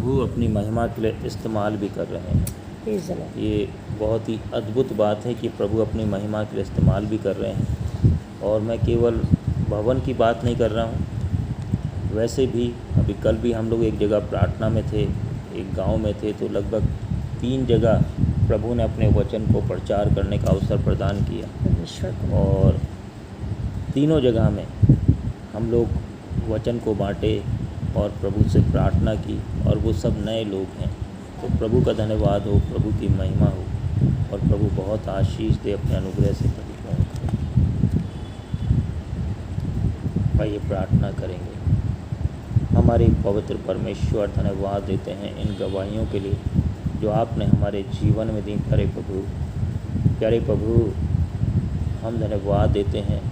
प्रभु अपनी महिमा के लिए इस्तेमाल भी कर रहे हैं। Praise the Lord. ये बहुत ही अद्भुत बात है कि प्रभु अपनी महिमा के लिए इस्तेमाल भी कर रहे हैं। और मैं केवल भवन की बात नहीं कर रहा हूँ, वैसे भी अभी कल भी हम लोग एक जगह प्रार्थना में थे, एक गांव में थे, तो लगभग 3 जगह प्रभु ने अपने वचन को प्रचार करने का अवसर प्रदान किया। परमेश्वर को और तीनों जगह में हम लोग वचन को बांटे और प्रभु से प्रार्थना की, और वो सब नए लोग हैं। तो प्रभु का धन्यवाद हो, प्रभु की महिमा हो, और प्रभु बहुत आशीष दे, अपने अनुग्रह से परिपूर्ण करे। आइए प्रार्थना करेंगे। हमारे पवित्र परमेश्वर, धन्यवाद देते हैं इन गवाहियों के लिए जो आपने हमारे जीवन में दी। प्यारे प्रभु, हम धन्यवाद देते हैं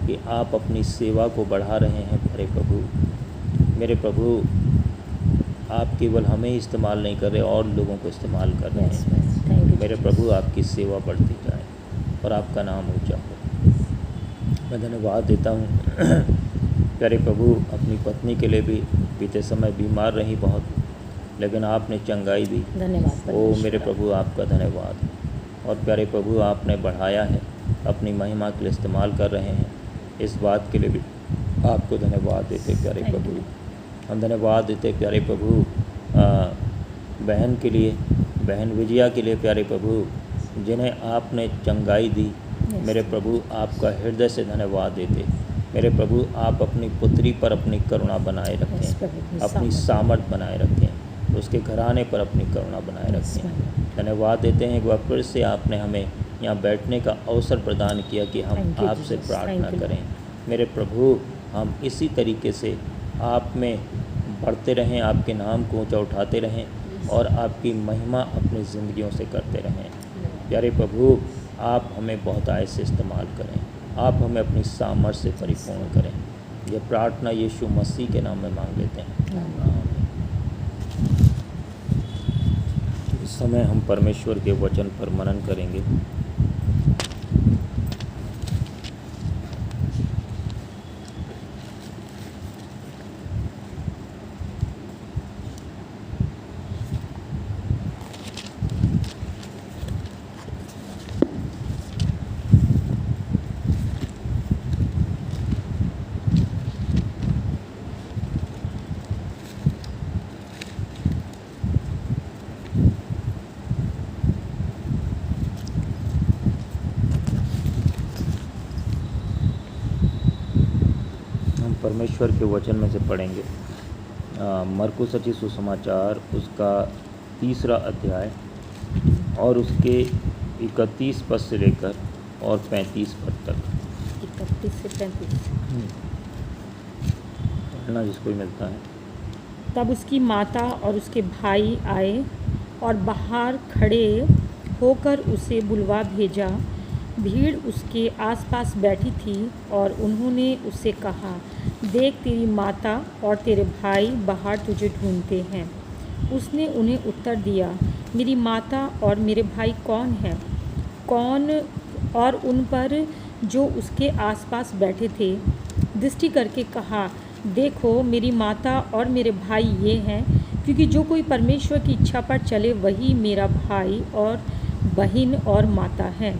कि आप अपनी सेवा को बढ़ा रहे हैं। प्यारे प्रभु, मेरे प्रभु, आप केवल हमें ही इस्तेमाल नहीं कर रहे, और लोगों को इस्तेमाल कर रहे Yes, हैं। yes. Thank you, मेरे Jesus. प्रभु, आपकी सेवा बढ़ती जाए और आपका नाम ऊंचा हो। मैं धन्यवाद देता हूँ प्यारे प्रभु, अपनी पत्नी के लिए भी बीते समय बीमार रही बहुत, लेकिन आपने चंगाई दी। धन्यवाद ओ मेरे प्रभु, आपका धन्यवाद। और प्यारे प्रभु, आपने बढ़ाया है, अपनी महिमा के लिए इस्तेमाल कर रहे हैं। इस बात के लिए भी आपको धन्यवाद देते प्यारे Thank प्रभु। you. हम धन्यवाद देते प्यारे प्रभु बहन के लिए, बहन विजया के लिए प्यारे प्रभु, जिन्हें आपने चंगाई दी। Yes. मेरे प्रभु, आपका हृदय से धन्यवाद देते। मेरे प्रभु, आप अपनी पुत्री पर अपनी करुणा बनाए Yes, रखें, प्रभु, अपनी सामर्थ बनाए रखें, उसके घराने पर अपनी करुणा बनाए Yes, रखें। my Lord. धन्यवाद देते हैं कि वह फिर से आपने हमें यहाँ बैठने का अवसर प्रदान किया कि हम Thank you, आपसे Jesus. प्रार्थना Thank you, करें। मेरे प्रभु, हम इसी तरीके से आप में बढ़ते रहें, आपके नाम को ऊंचा उठाते रहें, और आपकी महिमा अपनी ज़िंदगियों से करते रहें। प्यारे प्रभु, आप हमें बहुत आय से इस्तेमाल करें, आप हमें अपनी सामर्थ से परिपूर्ण करें। यह प्रार्थना यीशु मसीह के नाम में मांग लेते हैं। आमीन। इस समय हम परमेश्वर के वचन पर मनन करेंगे। परमेश्वर के वचन में से पढ़ेंगे मरकुस रचित सुसमाचार, उसका 3 अध्याय और उसके 31 पद से लेकर और 35 पद तक। 31 से 35। पढ़ना जिसको भी मिलता है। तब उसकी माता और उसके भाई आए और बाहर खड़े होकर उसे बुलवा भेजा। भीड़ उसके आसपास बैठी थी और उन्होंने उससे कहा, देख, तेरी माता और तेरे भाई बाहर तुझे ढूंढते हैं। उसने उन्हें उत्तर दिया, मेरी माता और मेरे भाई कौन हैं? कौन? और उन पर जो उसके आसपास बैठे थे दृष्टि करके कहा, देखो, मेरी माता और मेरे भाई ये हैं, क्योंकि जो कोई परमेश्वर की इच्छा पर चले वही मेरा भाई और बहन और माता है।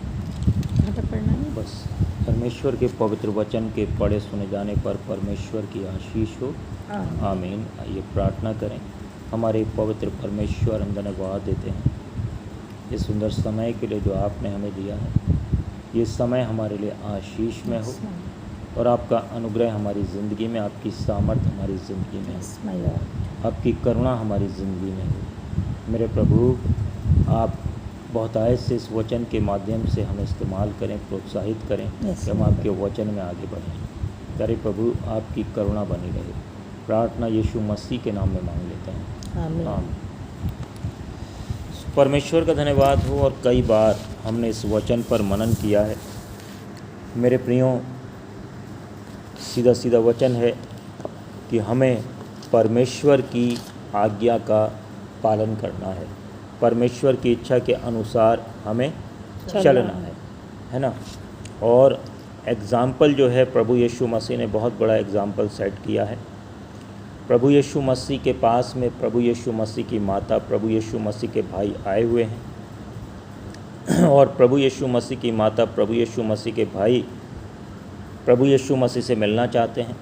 कहाँ तक पढ़ना है? बस। परमेश्वर के पवित्र वचन के पढ़े सुने जाने पर परमेश्वर की आशीष हो। आमीन। आइए प्रार्थना करें। हमारे पवित्र परमेश्वर, हम धन्यवाद देते हैं इस सुंदर समय के लिए जो आपने हमें दिया है। ये समय हमारे लिए आशीष में हो, और आपका अनुग्रह हमारी ज़िंदगी में, आपकी सामर्थ हमारी ज़िंदगी में हो, आपकी करुणा हमारी ज़िंदगी में हो। मेरे प्रभु, आप बहुत आयत से इस वचन के माध्यम से हमें इस्तेमाल करें, प्रोत्साहित करें कि हम आपके वचन में आगे बढ़ें। प्यारे प्रभु, आपकी करुणा बनी रहे। प्रार्थना यीशु मसीह के नाम में मांग लेते हैं। आमीन। परमेश्वर का धन्यवाद हो। और कई बार हमने इस वचन पर मनन किया है। मेरे प्रियो, सीधा सीधा वचन है कि हमें परमेश्वर की आज्ञा का पालन करना है, परमेश्वर की इच्छा के अनुसार हमें चलना है ना। और एग्ज़ाम्पल जो है, प्रभु यीशु मसीह ने बहुत बड़ा एग्ज़ाम्पल सेट किया है। प्रभु यीशु मसीह के पास में प्रभु यीशु मसीह की माता, प्रभु यीशु मसीह के भाई आए हुए हैं और प्रभु यीशु मसीह की माता, प्रभु यीशु मसीह के भाई प्रभु यीशु मसीह से मिलना चाहते हैं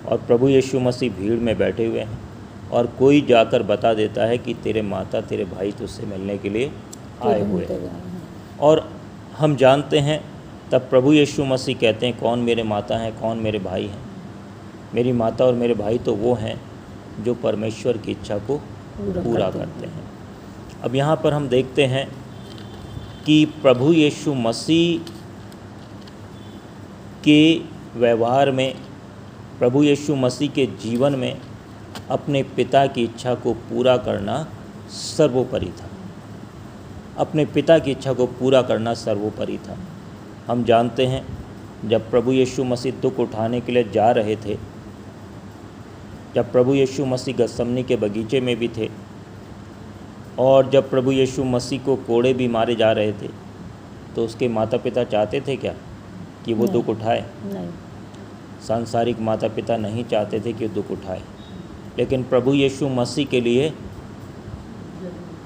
और प्रभु यीशु मसीह भीड़ में बैठे हुए हैं और कोई जाकर बता देता है कि तेरे माता तेरे भाई तुझसे मिलने के लिए आए हुए हैं। और हम जानते हैं तब प्रभु यीशु मसीह कहते हैं कौन मेरे माता हैं, कौन मेरे भाई हैं। मेरी माता और मेरे भाई तो वो हैं जो परमेश्वर की इच्छा को पूरा करते हैं। अब यहाँ पर हम देखते हैं कि प्रभु यीशु मसीह के व्यवहार में, प्रभु यीशु मसीह के जीवन में अपने पिता की इच्छा को पूरा करना सर्वोपरि था। अपने पिता की इच्छा को पूरा करना सर्वोपरि था। हम जानते हैं जब प्रभु यीशु मसीह दुख उठाने के लिए जा रहे थे, जब प्रभु यीशु मसीह गतसमनी के बगीचे में भी थे और जब प्रभु यीशु मसीह को कोड़े भी मारे जा रहे थे, तो उसके माता पिता चाहते थे क्या कि वो दुख उठाए? नहीं। सांसारिक माता पिता नहीं चाहते थे कि वो दुख उठाए, लेकिन प्रभु यीशु मसीह के लिए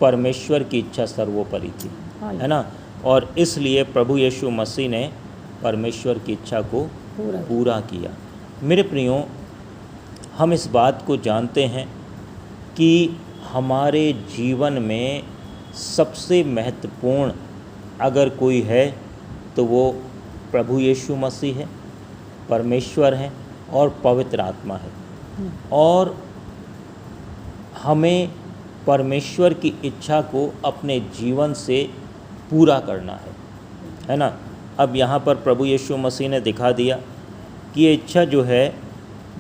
परमेश्वर की इच्छा सर्वोपरि थी, है ना। और इसलिए प्रभु यीशु मसीह ने परमेश्वर की इच्छा को पूरा किया। मेरे प्रियो, हम इस बात को जानते हैं कि हमारे जीवन में सबसे महत्वपूर्ण अगर कोई है तो वो प्रभु यीशु मसीह है, परमेश्वर है और पवित्र आत्मा है। और हमें परमेश्वर की इच्छा को अपने जीवन से पूरा करना है ना। अब यहाँ पर प्रभु यीशु मसीह ने दिखा दिया कि ये इच्छा जो है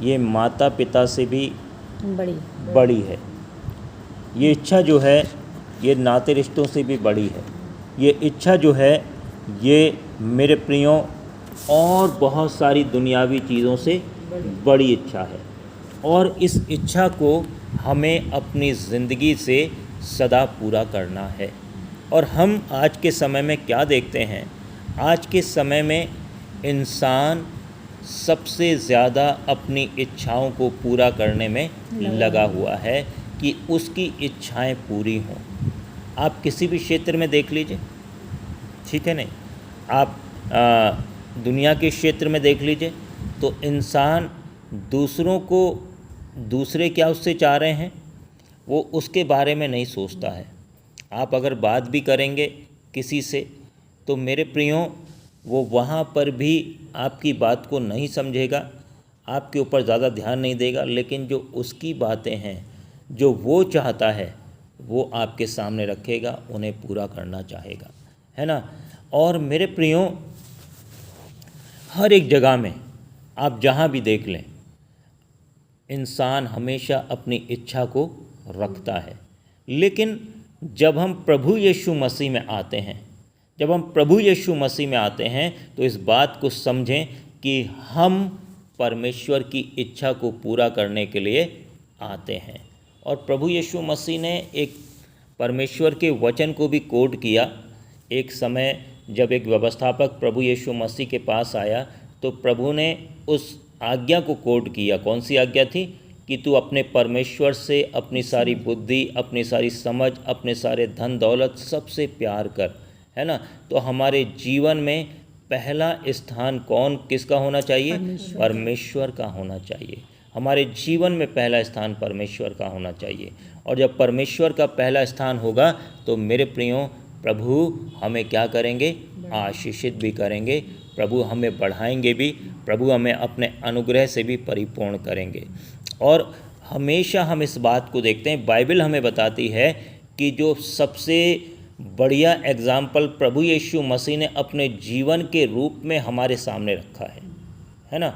ये माता पिता से भी बड़ी है। ये इच्छा जो है ये नाते रिश्तों से भी बड़ी है। ये इच्छा जो है ये मेरे प्रियों और बहुत सारी दुनियावी चीज़ों से बड़ी इच्छा है। और इस इच्छा को हमें अपनी ज़िंदगी से सदा पूरा करना है। और हम आज के समय में क्या देखते हैं? आज के समय में इंसान सबसे ज़्यादा अपनी इच्छाओं को पूरा करने में लगा हुआ है कि उसकी इच्छाएं पूरी हों। आप किसी भी क्षेत्र में देख लीजिए, ठीक है नहीं, आप दुनिया के क्षेत्र में देख लीजिए, तो इंसान दूसरे क्या उससे चाह रहे हैं वो उसके बारे में नहीं सोचता है। आप अगर बात भी करेंगे किसी से तो मेरे प्रियो वो वहाँ पर भी आपकी बात को नहीं समझेगा, आपके ऊपर ज़्यादा ध्यान नहीं देगा, लेकिन जो उसकी बातें हैं, जो वो चाहता है वो आपके सामने रखेगा, उन्हें पूरा करना चाहेगा, है ना। और मेरे प्रियो, हर एक जगह में आप जहाँ भी देख लें, इंसान हमेशा अपनी इच्छा को रखता है। लेकिन जब हम प्रभु यीशु मसीह में आते हैं, तो इस बात को समझें कि हम परमेश्वर की इच्छा को पूरा करने के लिए आते हैं। और प्रभु यीशु मसीह ने एक परमेश्वर के वचन को भी कोट किया। एक समय जब एक व्यवस्थापक प्रभु यीशु मसीह के पास आया तो प्रभु ने उस आज्ञा को कोट किया। कौन सी आज्ञा थी? कि तू अपने परमेश्वर से अपनी सारी बुद्धि, अपनी सारी समझ, अपने सारे धन दौलत सबसे प्यार कर, है ना। तो हमारे जीवन में पहला स्थान किसका होना चाहिए? परमेश्वर का होना चाहिए। हमारे जीवन में पहला स्थान परमेश्वर का होना चाहिए। और जब परमेश्वर का पहला स्थान होगा तो मेरे प्रियो, प्रभु हमें क्या करेंगे? आशीषित भी करेंगे, प्रभु हमें बढ़ाएंगे भी, प्रभु हमें अपने अनुग्रह से भी परिपूर्ण करेंगे। और हमेशा हम इस बात को देखते हैं, बाइबल हमें बताती है कि जो सबसे बढ़िया एग्जाम्पल प्रभु यीशु मसीह ने अपने जीवन के रूप में हमारे सामने रखा है ना।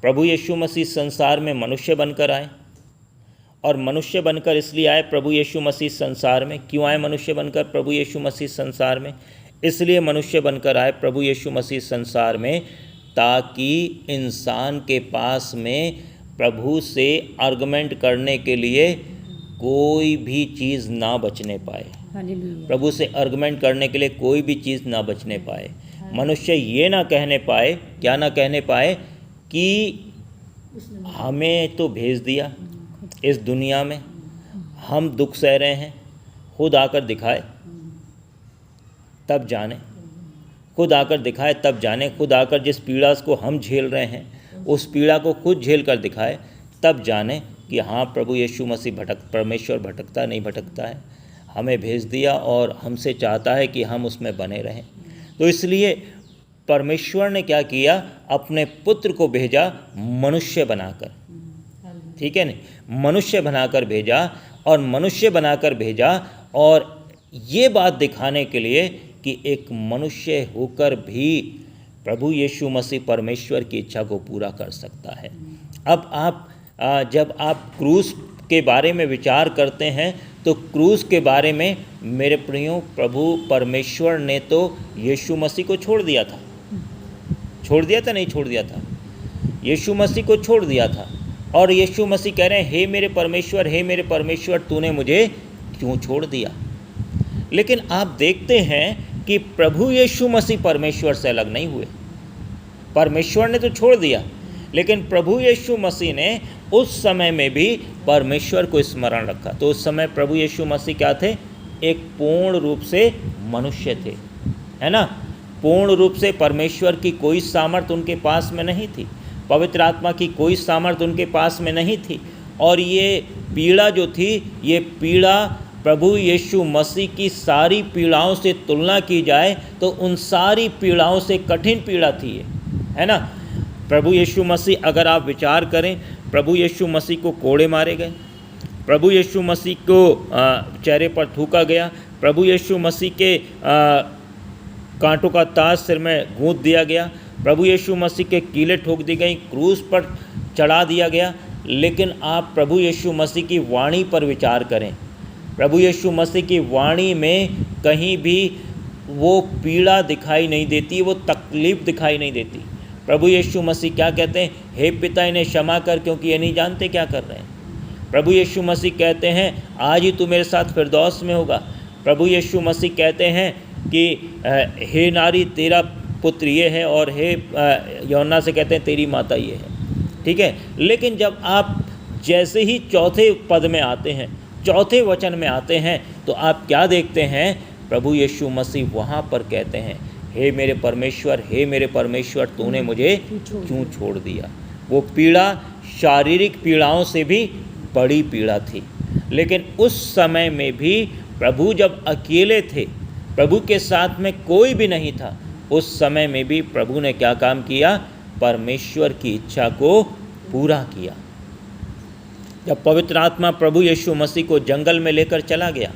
प्रभु यीशु मसीह संसार में मनुष्य बनकर आए, और मनुष्य बनकर इसलिए आए प्रभु यीशु मसीह संसार में। क्यों आए मनुष्य बनकर प्रभु यीशु मसीह संसार में? इसलिए मनुष्य बनकर आए प्रभु यीशु मसीह संसार में ताकि इंसान के पास में प्रभु से आर्गुमेंट करने के लिए कोई भी चीज़ ना बचने पाए। प्रभु से आर्गुमेंट करने के लिए कोई भी चीज़ ना बचने पाए। मनुष्य ये ना कहने पाए, क्या ना कहने पाए कि हमें तो भेज दिया, इस दुनिया में हम दुख सह रहे हैं, खुद आकर दिखाए तब जाने, खुद आकर दिखाए तब जाने, खुद आकर जिस पीड़ा को हम झेल रहे हैं उस पीड़ा को खुद झेल कर दिखाए तब जाने कि हाँ प्रभु यीशु मसीह परमेश्वर भटकता नहीं भटकता है, हमें भेज दिया और हमसे चाहता है कि हम उसमें बने रहें। तो इसलिए परमेश्वर ने क्या किया, अपने पुत्र को भेजा मनुष्य बनाकर, ठीक है नहीं, मनुष्य बनाकर भेजा, और मनुष्य बनाकर भेजा और ये बात दिखाने के लिए कि एक मनुष्य होकर भी प्रभु यीशु मसीह परमेश्वर की इच्छा को पूरा कर सकता है। अब आप जब आप क्रूस के बारे में विचार करते हैं तो क्रूस के बारे में मेरे प्रियो प्रभु परमेश्वर ने तो यीशु मसीह को छोड़ दिया था, नहीं छोड़ दिया था, यीशु मसीह को छोड़ दिया था। और यीशु मसीह कह रहे हैं हे मेरे परमेश्वर तूने मुझे क्यों छोड़ दिया। लेकिन आप देखते हैं कि प्रभु यीशु मसीह परमेश्वर से अलग नहीं हुए। परमेश्वर ने तो छोड़ दिया, लेकिन प्रभु यीशु मसीह ने उस समय में भी परमेश्वर को स्मरण रखा। तो उस समय प्रभु यीशु मसीह क्या थे, एक पूर्ण रूप से मनुष्य थे, है ना। पूर्ण रूप से परमेश्वर की कोई सामर्थ उनके पास में नहीं थी, पवित्र आत्मा की कोई सामर्थ उनके पास में नहीं थी। और ये पीड़ा जो थी, ये पीड़ा प्रभु यीशु मसीह की सारी पीड़ाओं से तुलना की जाए तो उन सारी पीड़ाओं से कठिन पीड़ा थी ये, है ना। प्रभु यीशु मसीह, अगर आप विचार करें, प्रभु यीशु मसीह को कोड़े मारे गए, प्रभु यीशु मसीह को चेहरे पर थूका गया, प्रभु यीशु मसीह के कांटों का ताज सिर में गूंथ दिया गया, प्रभु यीशु मसीह के कीलें ठोक दी गई, क्रूस पर चढ़ा दिया गया। लेकिन आप प्रभु यीशु मसीह की वाणी पर विचार करें, प्रभु यीशु मसीह की वाणी में कहीं भी वो पीड़ा दिखाई नहीं देती, वो तकलीफ़ दिखाई नहीं देती। प्रभु यीशु मसीह क्या कहते हैं, हे पिता इन्हें क्षमा कर क्योंकि ये नहीं जानते क्या कर रहे हैं। प्रभु यीशु मसीह कहते हैं आज ही तू मेरे साथ फिरदौस में होगा। प्रभु यीशु मसीह कहते हैं कि हे नारी तेरा पुत्र ये है, और हे यूहन्ना से कहते हैं तेरी माता ये है, ठीक है। लेकिन जब आप जैसे ही चौथे पद में आते हैं, चौथे वचन में आते हैं, तो आप क्या देखते हैं, प्रभु यीशु मसीह वहाँ पर कहते हैं हे मेरे परमेश्वर तूने मुझे क्यों छोड़ दिया। वो पीड़ा शारीरिक पीड़ाओं से भी बड़ी पीड़ा थी। लेकिन उस समय में भी प्रभु जब अकेले थे, प्रभु के साथ में कोई भी नहीं था, उस समय में भी प्रभु ने क्या काम किया, परमेश्वर की इच्छा को पूरा किया। जब पवित्र आत्मा प्रभु यीशु मसीह को जंगल में लेकर चला गया,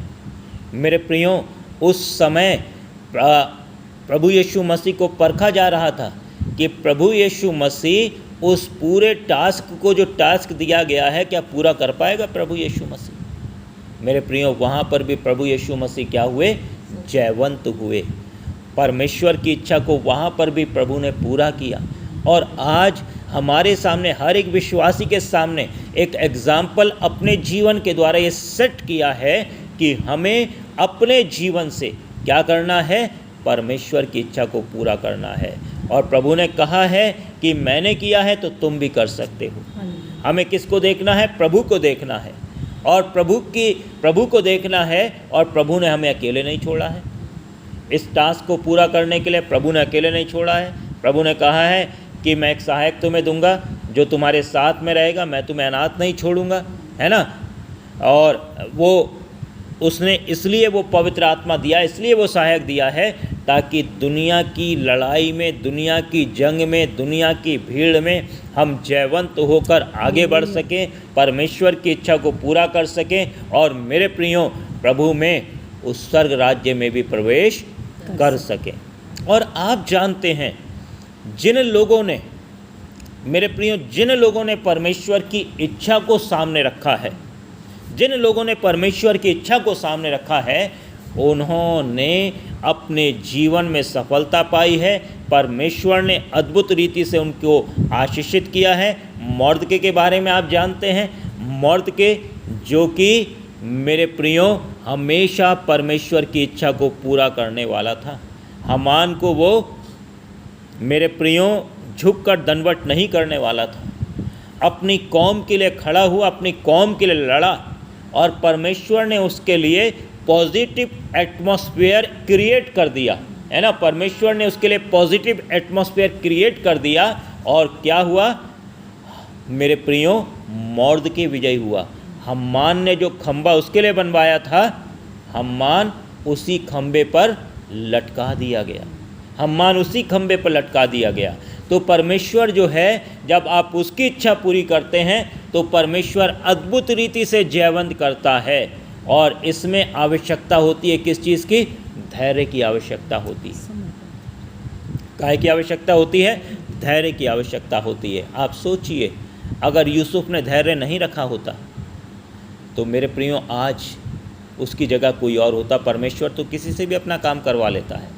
मेरे प्रियो उस समय प्रभु यीशु मसीह को परखा जा रहा था कि प्रभु यीशु मसीह उस पूरे टास्क को, जो टास्क दिया गया है, क्या पूरा कर पाएगा प्रभु यीशु मसीह। मेरे प्रियो वहाँ पर भी प्रभु यीशु मसीह क्या हुए, जयवंत हुए। परमेश्वर की इच्छा को वहाँ पर भी प्रभु ने पूरा किया। और आज हमारे सामने, हर एक विश्वासी के सामने एक एग्जाम्पल अपने जीवन के द्वारा ये सेट किया है कि हमें अपने जीवन से क्या करना है, परमेश्वर की इच्छा को पूरा करना है। और प्रभु ने कहा है कि मैंने किया है तो तुम भी कर सकते हो। हमें किसको देखना है, प्रभु को देखना है, और प्रभु को देखना है। और प्रभु ने हमें अकेले नहीं छोड़ा है, इस टास्क को पूरा करने के लिए प्रभु ने अकेले नहीं छोड़ा है। प्रभु ने कहा है कि मैं एक सहायक तुम्हें दूंगा जो तुम्हारे साथ में रहेगा, मैं तुम्हें अनाथ नहीं छोड़ूंगा, है ना। और उसने इसलिए वो पवित्र आत्मा दिया, इसलिए वो सहायक दिया है ताकि दुनिया की लड़ाई में, दुनिया की जंग में, दुनिया की भीड़ में हम जयवंत होकर आगे बढ़ सकें, परमेश्वर की इच्छा को पूरा कर सकें, और मेरे प्रियो प्रभु में उस स्वर्ग राज्य में भी प्रवेश कर सकें। और आप जानते हैं जिन लोगों ने, मेरे प्रियो, जिन लोगों ने परमेश्वर की इच्छा को सामने रखा है, जिन लोगों ने परमेश्वर की इच्छा को सामने रखा है, उन्होंने अपने जीवन में सफलता पाई है। परमेश्वर ने अद्भुत रीति से उनको आशीषित किया है। मर्दके के बारे में आप जानते हैं, मर्दके जो कि मेरे प्रियो हमेशा परमेश्वर की इच्छा को पूरा करने वाला था। हामान को वो मेरे प्रियो झुककर दंडवत नहीं करने वाला था। अपनी कौम के लिए खड़ा हुआ, अपनी कौम के लिए लड़ा और परमेश्वर ने उसके लिए पॉजिटिव एटमॉस्फेयर क्रिएट कर दिया, है ना। परमेश्वर ने उसके लिए पॉजिटिव एटमॉस्फेयर क्रिएट कर दिया और क्या हुआ मेरे प्रियो, मौर्द की विजय हुआ। हम्मान ने जो खंबा उसके लिए बनवाया था, हम्मान उसी खंबे पर लटका दिया गया, हम्मान उसी खंबे पर लटका दिया गया। तो परमेश्वर जो है, जब आप उसकी इच्छा पूरी करते हैं तो परमेश्वर अद्भुत रीति से जयवंत करता है। और इसमें आवश्यकता होती है किस चीज़ की? धैर्य की आवश्यकता होती है। काहे की आवश्यकता होती है? धैर्य की आवश्यकता होती है। आप सोचिए, अगर यूसुफ ने धैर्य नहीं रखा होता तो मेरे प्रियो आज उसकी जगह कोई और होता। परमेश्वर तो किसी से भी अपना काम करवा लेता है,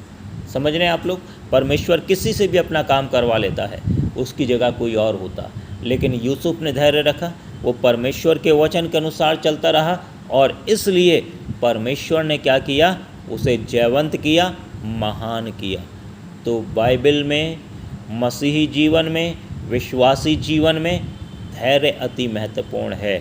समझ रहे हैं आप लोग। परमेश्वर किसी से भी अपना काम करवा लेता है, उसकी जगह कोई और होता। लेकिन यूसुफ ने धैर्य रखा, वो परमेश्वर के वचन के अनुसार चलता रहा और इसलिए परमेश्वर ने क्या किया? उसे जयवंत किया, महान किया। तो बाइबल में, मसीही जीवन में, विश्वासी जीवन में धैर्य अति महत्वपूर्ण है।